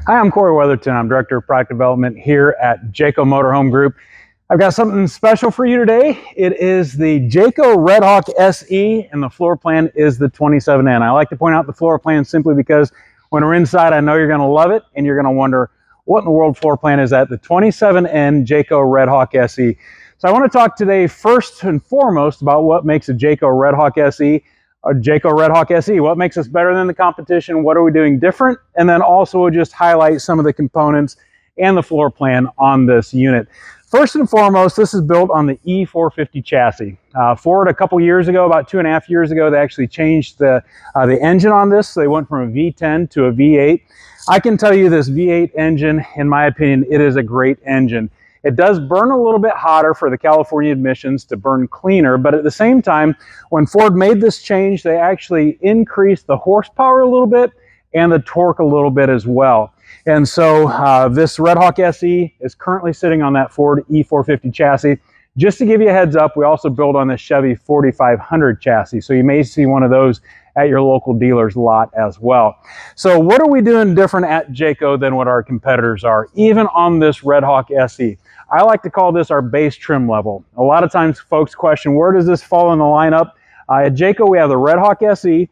Hi, I'm Cory Weatherton. I'm Director of Product Development here at Jayco Motorhome Group. I've got something special for you today. It is the Jayco Redhawk SE, and the floor plan is the 27N. I like to point out the floor plan simply because when we're inside, I know you're going to love it, and you're going to wonder, what in the world floor plan is that? The 27N Jayco Redhawk SE. So I want to talk today first and foremost about what makes a Jayco Redhawk SE a Jayco Redhawk SE. What makes us better than the competition? What are we doing different? And then also we'll just highlight some of the components and the floor plan on this unit. First and foremost, this is built on the E450 chassis. Ford, a couple years ago, about 2.5 years ago, they actually changed the engine on this. So they went from a V10 to a V8. I can tell you this V8 engine, in my opinion, it is a great engine. It does burn a little bit hotter for the California emissions to burn cleaner, but at the same time, when Ford made this change, they actually increased the horsepower a little bit and the torque a little bit as well. And so this Redhawk SE is currently sitting on that Ford E450 chassis. Just to give you a heads up, we also build on this Chevy 4500 chassis, so you may see one of those at your local dealer's lot as well. So what are we doing different at Jayco than what our competitors are, even on this Redhawk SE? I like to call this our base trim level. A lot of times folks question, where does this fall in the lineup? At Jayco, we have the Redhawk SE,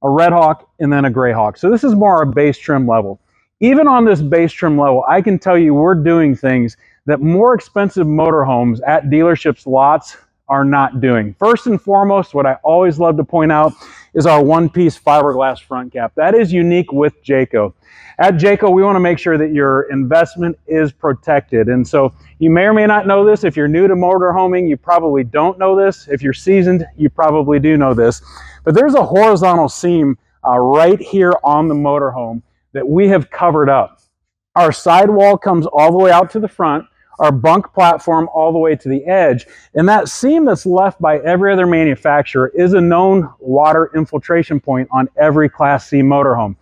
a Redhawk, and then a Greyhawk. So this is more our base trim level. Even on this base trim level, I can tell you we're doing things that more expensive motorhomes at dealerships' lots are not doing. First and foremost, what I always love to point out is our one-piece fiberglass front cap. That is unique with Jayco. At Jayco, we want to make sure that your investment is protected. And so you may or may not know this. If you're new to motorhoming, you probably don't know this. If you're seasoned, you probably do know this. But there's a horizontal seam right here on the motorhome that we have covered up. Our sidewall comes all the way out to the front, our bunk platform all the way to the edge, and that seam that's left by every other manufacturer is a known water infiltration point on every Class C motorhome.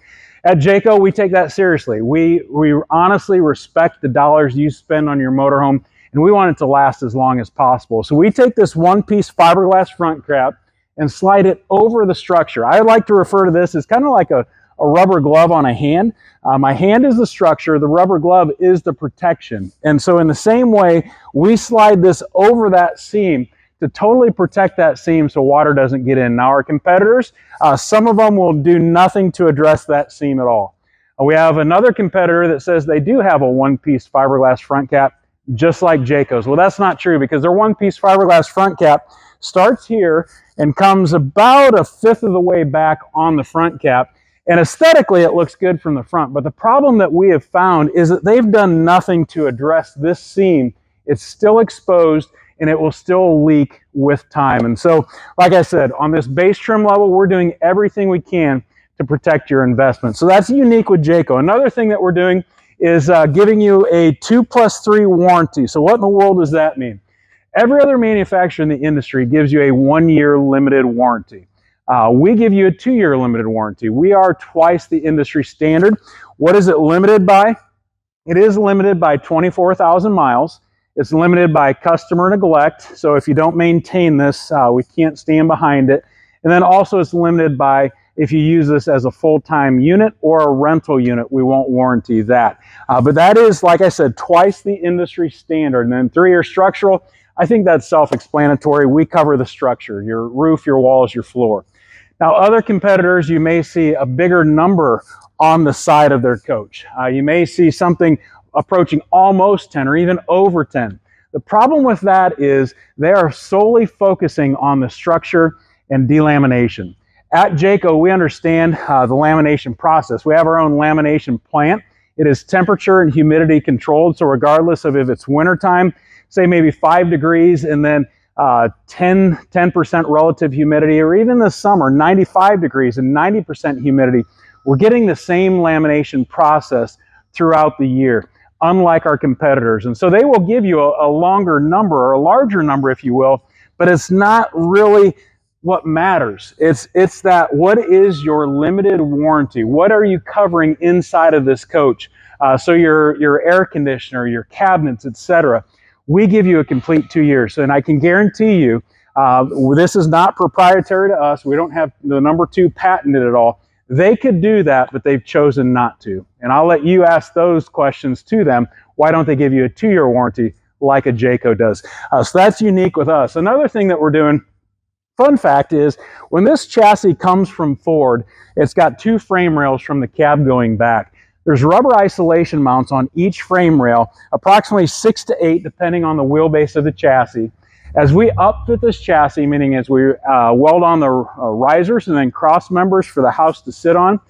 At Jayco, we take that seriously. We honestly respect the dollars you spend on your motorhome, and we want it to last as long as possible. So we take this one-piece fiberglass front cap and slide it over the structure. I like to refer to this as kind of like a rubber glove on a hand. My hand is the structure, the rubber glove is the protection. And so in the same way, we slide this over that seam to totally protect that seam so water doesn't get in. Now our competitors, some of them will do nothing to address that seam at all. We have another competitor that says they do have a one-piece fiberglass front cap, just like Jayco's. Well, that's not true, because their one-piece fiberglass front cap starts here and comes about 1/5 of the way back on the front cap. And aesthetically, it looks good from the front. But the problem that we have found is that they've done nothing to address this seam. It's still exposed, and it will still leak with time. And so, like I said, on this base trim level, we're doing everything we can to protect your investment. So that's unique with Jayco. Another thing that we're doing is giving you a 2+3 warranty. So what in the world does that mean? Every other manufacturer in the industry gives you a 1-year limited warranty. We give you a 2-year limited warranty. We are twice the industry standard. What is it limited by? It is limited by 24,000 miles. It's limited by customer neglect. So if you don't maintain this, we can't stand behind it. And then also it's limited by if you use this as a full-time unit or a rental unit, we won't warranty that. But that is, like I said, twice the industry standard. And then 3-year structural, I think that's self-explanatory. We cover the structure, your roof, your walls, your floor. Now, other competitors, you may see a bigger number on the side of their coach. You may see something approaching almost 10 or even over 10. The problem with that is they are solely focusing on the structure and delamination. At Jayco, we understand the lamination process. We have our own lamination plant. It is temperature and humidity controlled, so regardless of if it's wintertime, say maybe 5 degrees and then 10% relative humidity, or even this summer, 95 degrees and 90% humidity, we're getting the same lamination process throughout the year, unlike our competitors. And so they will give you a longer number, or a larger number, if you will, but it's not really what matters. It's that, what is your limited warranty? What are you covering inside of this coach? So your air conditioner, your cabinets, etc. We give you a complete 2 years, and I can guarantee you, this is not proprietary to us. We don't have the #2 patented at all. They could do that, but they've chosen not to. And I'll let you ask those questions to them. Why don't they give you a 2-year warranty like a Jayco does? So that's unique with us. Another thing that we're doing, fun fact is, when this chassis comes from Ford, it's got 2 frame rails from the cab going back. There's rubber isolation mounts on each frame rail, approximately 6 to 8, depending on the wheelbase of the chassis. As we upfit this chassis, meaning as we weld on the risers and then cross members for the house to sit on,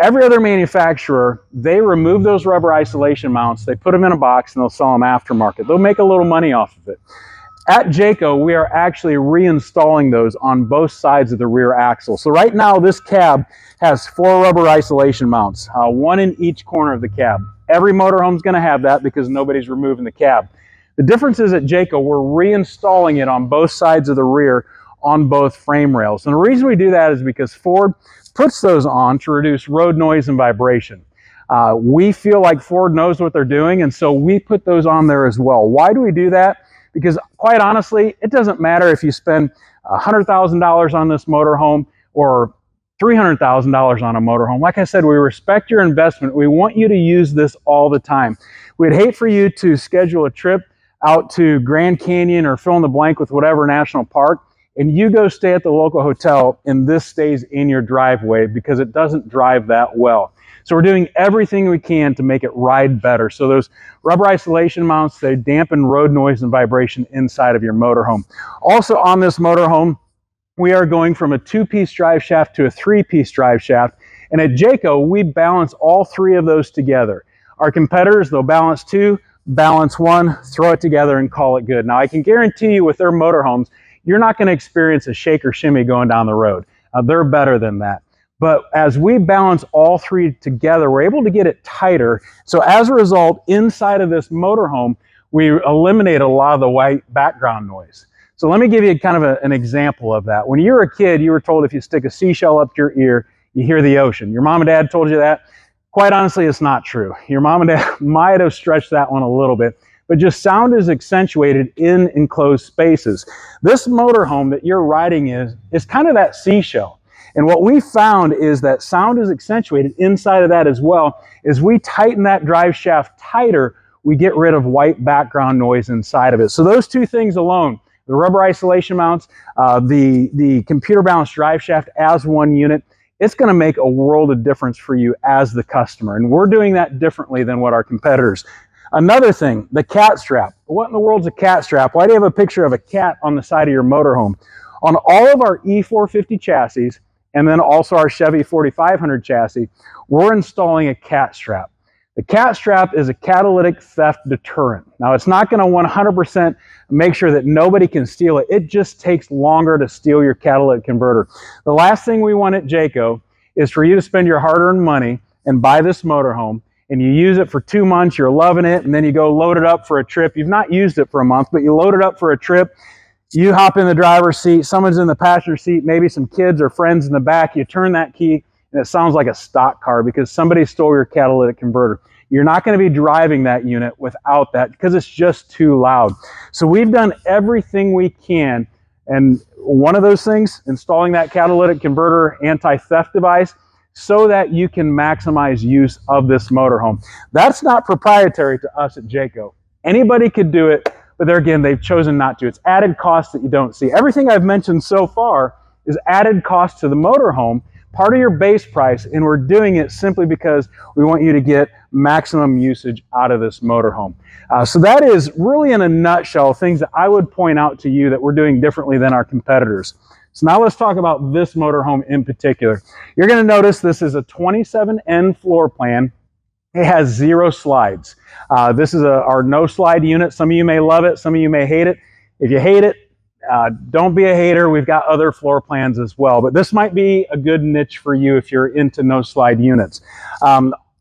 every other manufacturer, they remove those rubber isolation mounts, they put them in a box, and they'll sell them aftermarket. They'll make a little money off of it. At Jayco, we are actually reinstalling those on both sides of the rear axle. So right now, this cab has 4 rubber isolation mounts, 1 in each corner of the cab. Every motorhome's going to have that because nobody's removing the cab. The difference is at Jayco, we're reinstalling it on both sides of the rear on both frame rails. And the reason we do that is because Ford puts those on to reduce road noise and vibration. We feel like Ford knows what they're doing, and so we put those on there as well. Why do we do that? Because quite honestly, it doesn't matter if you spend $100,000 on this motorhome or $300,000 on a motorhome. Like I said, we respect your investment. We want you to use this all the time. We'd hate for you to schedule a trip out to Grand Canyon or fill in the blank with whatever national park, and you go stay at the local hotel and this stays in your driveway because it doesn't drive that well. So we're doing everything we can to make it ride better. So those rubber isolation mounts, they dampen road noise and vibration inside of your motorhome. Also on this motorhome, we are going from a 2-piece drive shaft to a 3-piece drive shaft. And at Jayco, we balance all 3 of those together. Our competitors, they'll balance 2, balance 1, throw it together and call it good. Now I can guarantee you with their motorhomes, you're not going to experience a shake or shimmy going down the road. They're better than that. But as we balance all 3 together, we're able to get it tighter. So as a result, inside of this motorhome, we eliminate a lot of the white background noise. So let me give you kind of an example of that. When you were a kid, you were told if you stick a seashell up your ear, you hear the ocean. Your mom and dad told you that. Quite honestly, it's not true. Your mom and dad might have stretched that one a little bit, but just sound is accentuated in enclosed spaces. This motorhome that you're riding is kind of that seashell. And what we found is that sound is accentuated inside of that as well. As we tighten that drive shaft tighter, we get rid of white background noise inside of it. So those 2 things alone, the rubber isolation mounts, the computer balanced drive shaft as one unit, it's going to make a world of difference for you as the customer. And we're doing that differently than what our competitors. Another thing, the cat strap. What in the world's a cat strap? Why do you have a picture of a cat on the side of your motorhome? On all of our E450 chassis, and then also our Chevy 4500 chassis, we're installing a cat strap. The cat strap is a catalytic theft deterrent. Now, it's not going to 100% make sure that nobody can steal it. It just takes longer to steal your catalytic converter. The last thing we want at Jayco is for you to spend your hard-earned money and buy this motorhome, and you use it for 2 months, you're loving it, and then you go load it up for a trip. You've not used it for a month, but you load it up for a trip. You hop in the driver's seat, someone's in the passenger seat, maybe some kids or friends in the back. You turn that key, and it sounds like a stock car because somebody stole your catalytic converter. You're not going to be driving that unit without that because it's just too loud. So we've done everything we can, and one of those things, installing that catalytic converter anti-theft device so that you can maximize use of this motorhome. That's not proprietary to us at Jayco. Anybody could do it, but there again, they've chosen not to. It's added cost that you don't see. Everything I've mentioned so far is added cost to the motorhome, part of your base price, and we're doing it simply because we want you to get maximum usage out of this motorhome. So that is really in a nutshell things that I would point out to you that we're doing differently than our competitors. So now let's talk about this motorhome in particular. You're going to notice this is a 27N floor plan. It has 0 slides. This is our no slide unit. Some of you may love it, some of you may hate it. If you hate it, don't be a hater. We've got other floor plans as well, but this might be a good niche for you if you're into no slide units.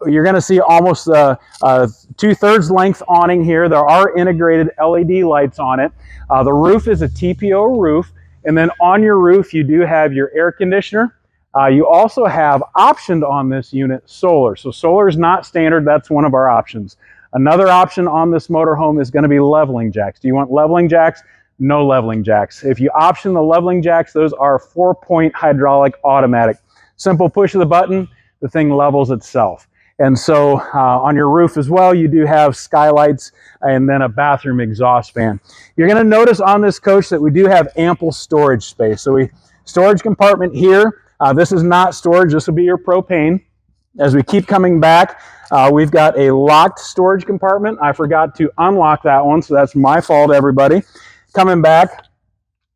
You're going to see almost a 2/3 length awning here. There are integrated LED lights on it. The roof is a TPO roof, and then on your roof you do have your air conditioner. You also have optioned on this unit solar. So solar is not standard. That's one of our options. Another option on this motorhome is going to be leveling jacks. Do you want leveling jacks? No leveling jacks. If you option the leveling jacks, those are 4-point hydraulic automatic. Simple push of the button, the thing levels itself. And so on your roof as well, you do have skylights and then a bathroom exhaust fan. You're going to notice on this coach that we do have ample storage space. So storage compartment here. This is not storage. This will be your propane. As we keep coming back, we've got a locked storage compartment. I forgot to unlock that one, so that's my fault, everybody. Coming back,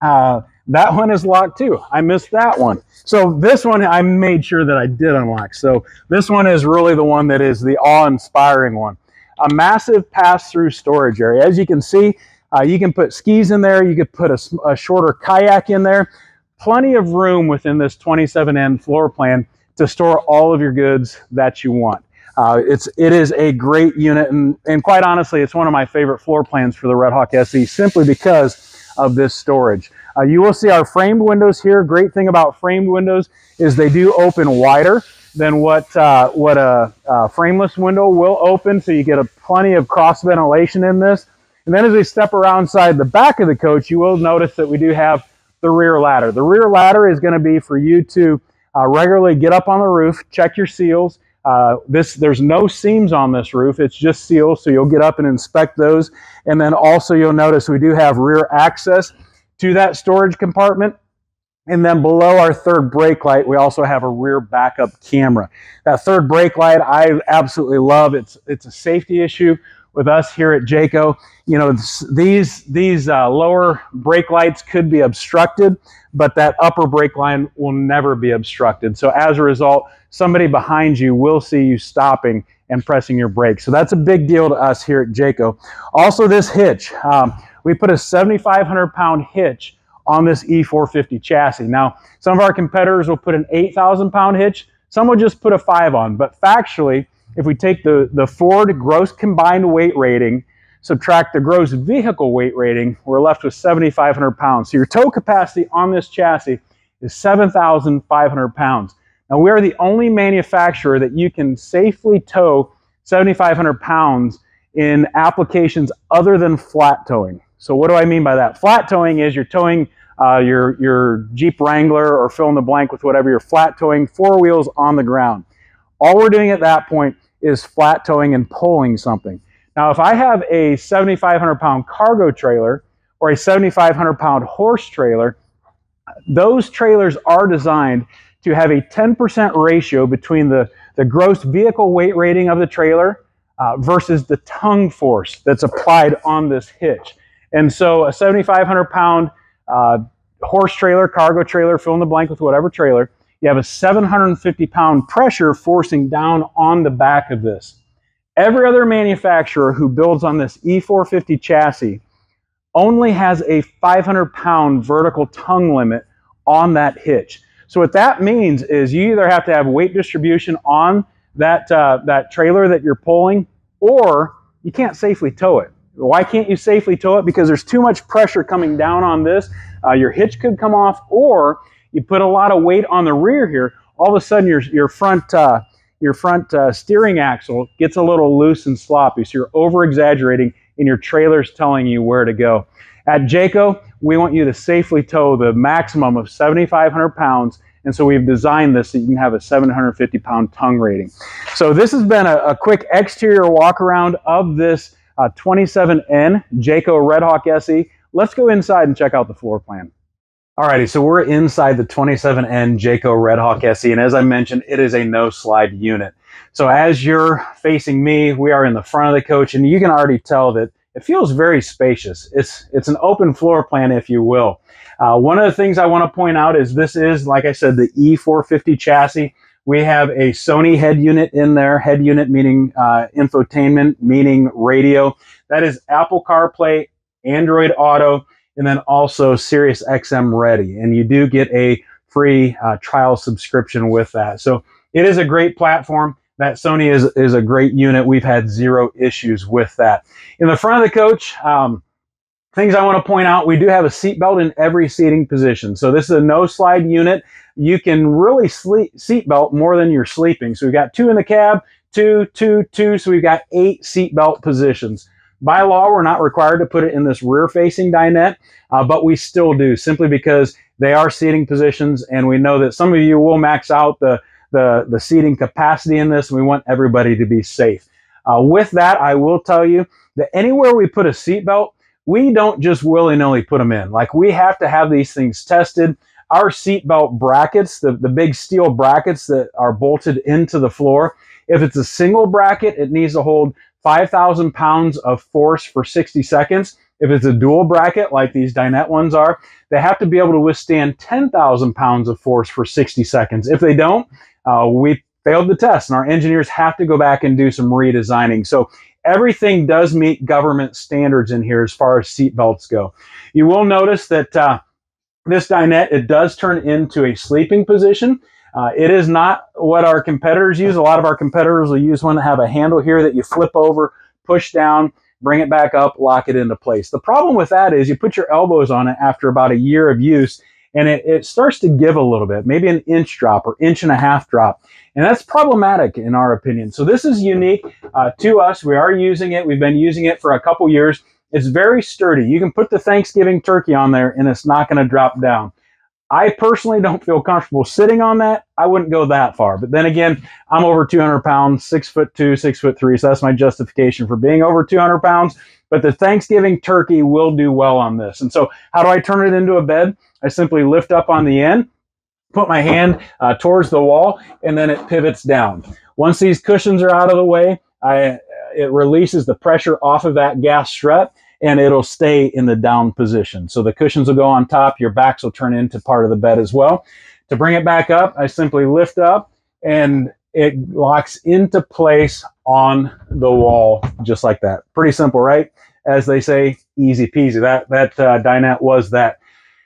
that one is locked too. I missed that one. So this one I made sure that I did unlock. So this one is really the one that is the awe-inspiring one. A massive pass-through storage area. As you can see, you can put skis in there. You could put a shorter kayak in there. Plenty of room within this 27N floor plan to store all of your goods that you want. It is a great unit, and quite honestly, it's one of my favorite floor plans for the Redhawk SE simply because of this storage. You will see our framed windows here. Great thing about framed windows is they do open wider than what a frameless window will open, so you get plenty of cross ventilation in this. And then as we step around side the back of the coach, you will notice that we do have the rear ladder. The rear ladder is going to be for you to regularly get up on the roof, check your seals. There's no seams on this roof, it's just seals, so you'll get up and inspect those. And then also you'll notice we do have rear access to that storage compartment. And then below our third brake light, we also have a rear backup camera. That third brake light I absolutely love. It's a safety issue with us here at Jayco. You know, these lower brake lights could be obstructed, but that upper brake line will never be obstructed. So as a result, somebody behind you will see you stopping and pressing your brakes. So that's a big deal to us here at Jayco. Also this hitch, we put a 7,500-pound hitch on this E450 chassis. Now, some of our competitors will put an 8,000-pound hitch. Some will just put a 5 on, but factually, if we take the Ford gross combined weight rating, subtract the gross vehicle weight rating, we're left with 7,500 pounds. So your tow capacity on this chassis is 7,500 pounds. Now, we are the only manufacturer that you can safely tow 7,500 pounds in applications other than flat towing. So what do I mean by that? Flat towing is you're towing your Jeep Wrangler or fill in the blank with whatever you're flat towing, 4 wheels on the ground. All we're doing at that point is flat towing and pulling something. Now, if I have a 7,500-pound cargo trailer or a 7,500-pound horse trailer, those trailers are designed to have a 10% ratio between the gross vehicle weight rating of the trailer versus the tongue force that's applied on this hitch. And so a 7,500-pound horse trailer, cargo trailer, fill in the blank with whatever trailer, you have a 750-pound pressure forcing down on the back of this. Every other manufacturer who builds on this E450 chassis only has a 500-pound vertical tongue limit on that hitch. So what that means is you either have to have weight distribution on that trailer that you're pulling, or you can't safely tow it. Why can't you safely tow it? Because there's too much pressure coming down on this. Your hitch could come off, or you put a lot of weight on the rear here, all of a sudden your front steering axle gets a little loose and sloppy, so you're over-exaggerating and your trailer's telling you where to go. At Jayco, we want you to safely tow the maximum of 7,500 pounds, and so we've designed this so you can have a 750-pound tongue rating. So this has been a quick exterior walk-around of this 27N Jayco Redhawk SE. Let's go inside and check out the floor plan. Alrighty, so we're inside the 27N Jayco Redhawk SE, and as I mentioned, it is a no-slide unit. So as you're facing me, we are in the front of the coach, and you can already tell that it feels very spacious. It's an open floor plan, if you will. One of the things I want to point out is this is, like I said, the E450 chassis. We have a Sony head unit in there. Head unit meaning infotainment, meaning radio. That is Apple CarPlay, Android Auto, and then also Sirius XM ready. And you do get a free trial subscription with that. So it is a great platform. That Sony is a great unit. We've had 0 issues with that. In the front of the coach, things I want to point out, we do have a seat belt in every seating position. So this is a no-slide unit. You can really seat belt more than you're sleeping. So we've got 2 in the cab, 2, 2, 2. So we've got 8 seat belt positions. By law, we're not required to put it in this rear-facing dinette, but we still do, simply because They are seating positions, and we know that some of you will max out the seating capacity in this, and we want everybody to be safe. With that, I will tell you that anywhere we put a seatbelt, we don't just willy-nilly put them in. Like, we have to have these things tested. Our seatbelt brackets, the big steel brackets that are bolted into the floor, if it's a single bracket, it needs to hold 5,000 pounds of force for 60 seconds. If it's a dual bracket, like these dinette ones are, they have to be able to withstand 10,000 pounds of force for 60 seconds. If they don't, we failed the test, and our engineers have to go back and do some redesigning. So everything does meet government standards in here as far as seat belts go. You will notice that this dinette, it does turn into a sleeping position. It is not what our competitors use. A lot of our competitors will use one that have a handle here that you flip over, push down, bring it back up, lock it into place. The problem with that is you put your elbows on it after about a year of use, and it starts to give a little bit, maybe an inch drop or inch and a half drop. And that's problematic in our opinion. So this is unique to us. We are using it. We've been using it for a couple years. It's very sturdy. You can put the Thanksgiving turkey on there and it's not going to drop down. I personally don't feel comfortable sitting on that. I wouldn't go that far. But then again, I'm over 200 pounds, 6'2", 6'3". So that's my justification for being over 200 pounds. But the Thanksgiving turkey will do well on this. And so how do I turn it into a bed? I simply lift up on the end, put my hand towards the wall, and then it pivots down. Once these cushions are out of the way, it releases the pressure off of that gas strut, and it'll stay in the down position. So the cushions will go on top, your backs will turn into part of the bed as well. To bring it back up, I simply lift up, and it locks into place on the wall just like that. Pretty simple, right? As they say, easy peasy. That dinette was that.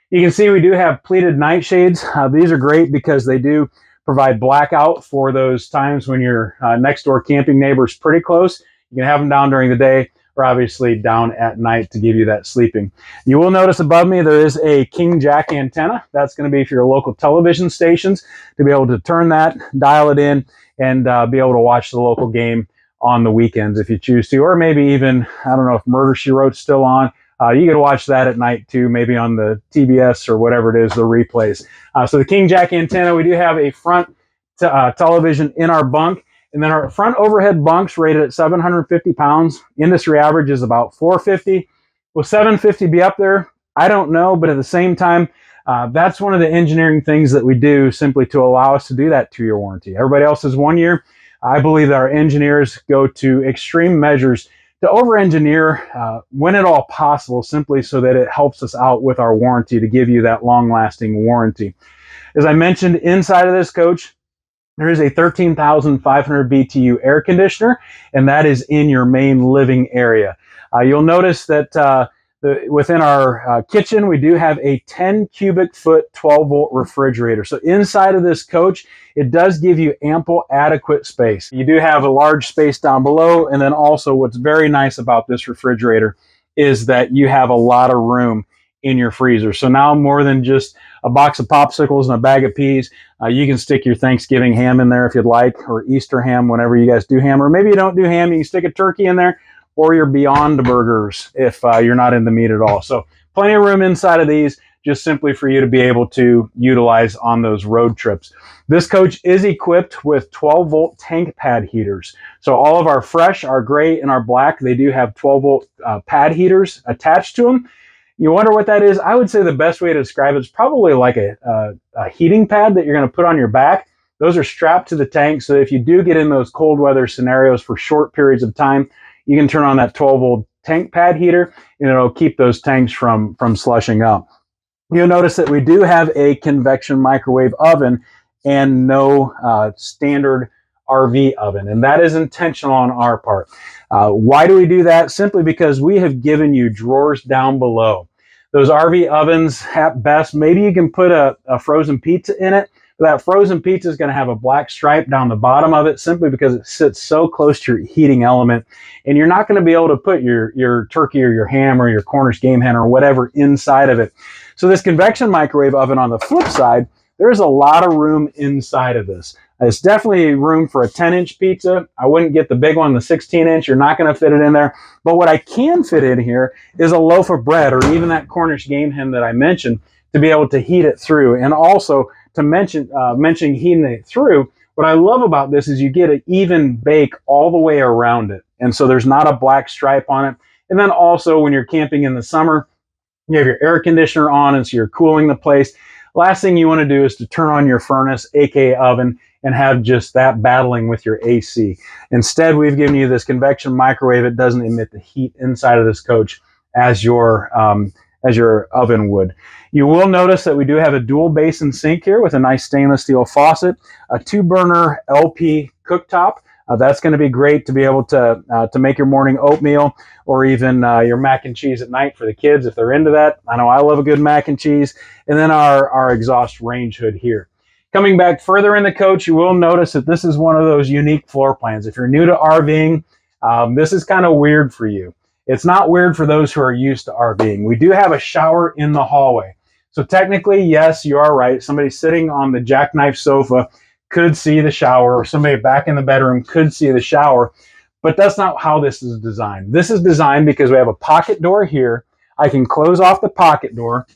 You can see we do have pleated nightshades. These are great because they do provide blackout for those times when your next door camping neighbor is pretty close. You can have them down during the day, or obviously down at night to give you that sleeping. You will notice above me there is a king jack antenna. That's going to be for your local television stations to be able to turn that, dial it in, and be able to watch the local game on the weekends if you choose to, or maybe even, I don't know if Murder, She Wrote's still on. You can watch that at night too, maybe on the TBS or whatever it is, the replays. So the king jack antenna, we do have a front television in our bunk. And then our front overhead bunks rated at 750 pounds. Industry average is about 450. Will 750 be up there? I don't know, but at the same time, that's one of the engineering things that we do simply to allow us to do that 2-year warranty. Everybody else is 1 year. I believe that our engineers go to extreme measures to over-engineer when at all possible, simply so that it helps us out with our warranty to give you that long-lasting warranty. As I mentioned, inside of this coach, there is a 13,500 BTU air conditioner, and that is in your main living area. You'll notice that within our kitchen, we do have a 10 cubic foot 12-volt refrigerator. So inside of this coach, it does give you ample, adequate space. You do have a large space down below, and then also what's very nice about this refrigerator is that you have a lot of room in your freezer. So now more than just a box of popsicles and a bag of peas, you can stick your Thanksgiving ham in there if you'd like, or Easter ham whenever you guys do ham, or maybe you don't do ham, you can stick a turkey in there, or your Beyond Burgers if you're not into meat at all. So plenty of room inside of these, just simply for you to be able to utilize on those road trips. This coach is equipped with 12-volt tank pad heaters. So all of our fresh, our gray, and our black, they do have 12-volt pad heaters attached to them. You wonder what that is? I would say the best way to describe it is probably like a heating pad that you're going to put on your back. Those are strapped to the tank, so if you do get in those cold weather scenarios for short periods of time, you can turn on that 12-volt tank pad heater, and it'll keep those tanks from slushing up. You'll notice that we do have a convection microwave oven and no standard RV oven, and that is intentional on our part. Why do we do that? Simply because we have given you drawers down below. Those RV ovens, at best, maybe you can put a frozen pizza in it, but that frozen pizza is going to have a black stripe down the bottom of it simply because it sits so close to your heating element, and you're not going to be able to put your turkey or your ham or your Cornish game hen or whatever inside of it. So this convection microwave oven, on the flip side, there's a lot of room inside of this. It's definitely room for a 10-inch pizza. I wouldn't get the big one, the 16-inch. You're not going to fit it in there. But what I can fit in here is a loaf of bread, or even that Cornish game hen that I mentioned. to be able to heat it through. And also to mention heating it through, what I love about this is you get an even bake all the way around it. And so there's not a black stripe on it. And then also when you're camping in the summer, you have your air conditioner on, and so you're cooling the place. Last thing you want to do is to turn on your furnace, aka oven, and have just that battling with your AC. Instead, we've given you this convection microwave. It doesn't emit the heat inside of this coach as your oven would. You will notice that we do have a dual basin sink here with a nice stainless steel faucet, a 2-burner LP cooktop. That's going to be great to be able to make your morning oatmeal, or even your mac and cheese at night for the kids if they're into that. I know I love a good mac and cheese. And then our exhaust range hood here. Coming back further in the coach, you will notice that this is one of those unique floor plans. If you're new to RVing, this is kind of weird for you. It's not weird for those who are used to RVing. We do have a shower in the hallway. So technically, yes, you are right. Somebody sitting on the jackknife sofa could see the shower, or somebody back in the bedroom could see the shower, but that's not how this is designed. This is designed because we have a pocket door here. I can close off the pocket door.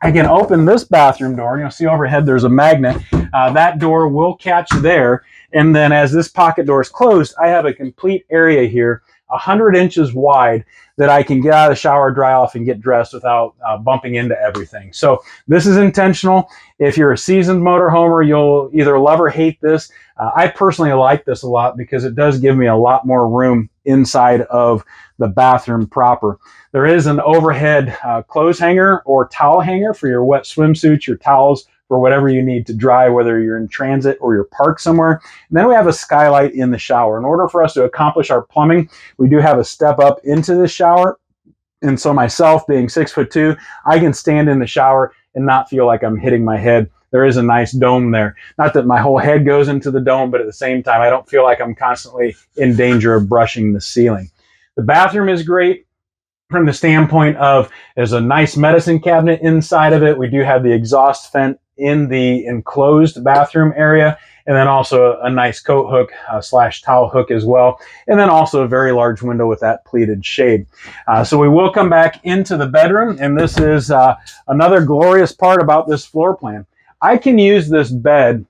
I can open this bathroom door. You'll see overhead there's a magnet. That door will catch there. And then as this pocket door is closed, I have a complete area here, 100 inches wide, that I can get out of the shower, dry off, and get dressed without bumping into everything. So this is intentional. If you're a seasoned motorhomer, you'll either love or hate this. I personally like this a lot because it does give me a lot more room inside of the bathroom proper. There is an overhead clothes hanger or towel hanger for your wet swimsuits, your towels, for whatever you need to dry, whether you're in transit or you're parked somewhere. And then we have a skylight in the shower. In order for us to accomplish our plumbing, we do have a step up into the shower. And so myself, being 6'2", I can stand in the shower and not feel like I'm hitting my head. There is a nice dome there. Not that my whole head goes into the dome, but at the same time, I don't feel like I'm constantly in danger of brushing the ceiling. The bathroom is great from the standpoint of there's a nice medicine cabinet inside of it. We do have the exhaust vent in the enclosed bathroom area, and then also a nice coat hook slash towel hook as well, and then also a very large window with that pleated shade. So we will come back into the bedroom, and this is another glorious part about this floor plan. I can use this bed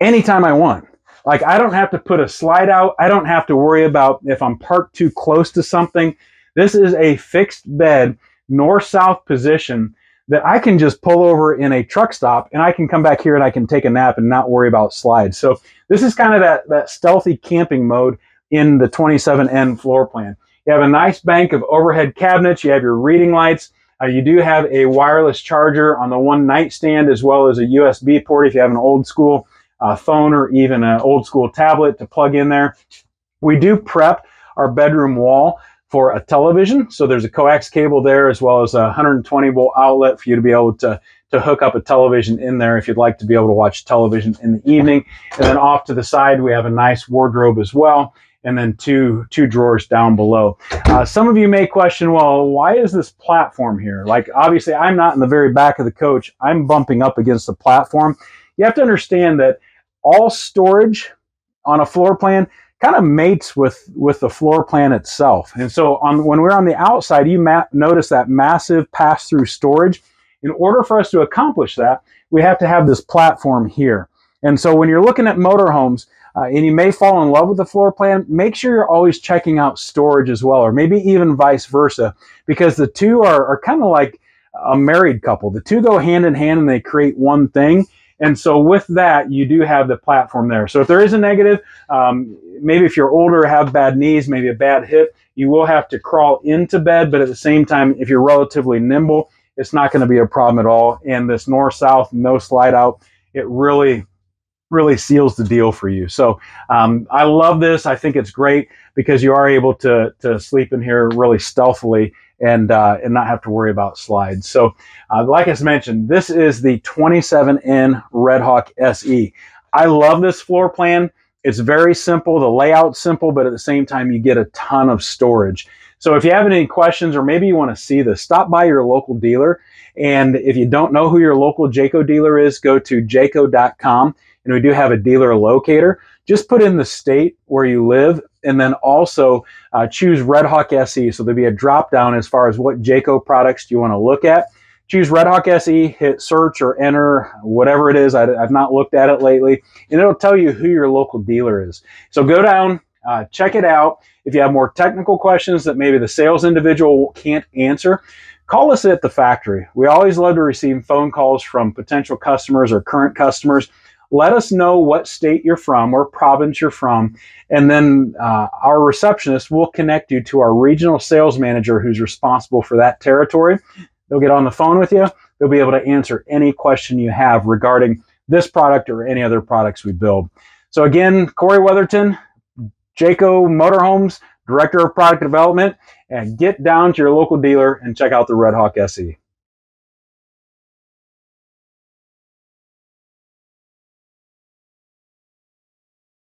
anytime I want. Like, I don't have to put a slide out. I don't have to worry about if I'm parked too close to something. This is a fixed bed, north-south position, that I can just pull over in a truck stop, and I can come back here and I can take a nap and not worry about slides. So this is kind of that stealthy camping mode in the 27N floor plan. You have a nice bank of overhead cabinets. You have your reading lights. You do have a wireless charger on the one nightstand, as well as a USB port if you have an old school phone or even an old school tablet to plug in there. We do prep our bedroom wall for a television. So there's a coax cable there, as well as a 120 volt outlet for you to be able to hook up a television in there if you'd like to be able to watch television in the evening. And then off to the side, we have a nice wardrobe as well, and then two drawers down below. Some of you may question, well, why is this platform here? Like, obviously, I'm not in the very back of the coach. I'm bumping up against the platform. You have to understand that all storage on a floor plan kind of mates with the floor plan itself. And so when we're on the outside, you notice that massive pass-through storage. In order for us to accomplish that, we have to have this platform here. And so when you're looking at motorhomes, and you may fall in love with the floor plan, make sure you're always checking out storage as well, or maybe even vice versa, because the two are kind of like a married couple. The two go hand in hand and they create one thing. And so with that, you do have the platform there. So if there is a negative, maybe if you're older, have bad knees, maybe a bad hip, you will have to crawl into bed. But at the same time, if you're relatively nimble, it's not going to be a problem at all. And this north-south, no slide out, it really seals the deal for you. So I love this. I think it's great because you are able to sleep in here really stealthily and not have to worry about slides. So like I mentioned, this is the 27N Redhawk SE. I love this floor plan. It's very simple. The layout's simple, but at the same time, you get a ton of storage. So if you have any questions, or maybe you want to see this, stop by your local dealer. And if you don't know who your local Jayco dealer is, go to jayco.com. And we do have a dealer locator. Just put in the state where you live, and then also choose Redhawk SE. So there'll be a drop down as far as what Jayco products do you want to look at. choose Redhawk SE, hit search or enter, whatever it is. I've not looked at it lately, and it'll tell you who your local dealer is. So go down, check it out. If you have more technical questions that maybe the sales individual can't answer, call us at the factory. We always love to receive phone calls from potential customers or current customers. Let us know what state you're from or province you're from, and then our receptionist will connect you to our regional sales manager who's responsible for that territory. They'll get on the phone with you. They'll be able to answer any question you have regarding this product or any other products we build. So again, Cory Weatherton, Jayco Motorhomes, Director of Product Development, and get down to your local dealer and check out the Redhawk SE.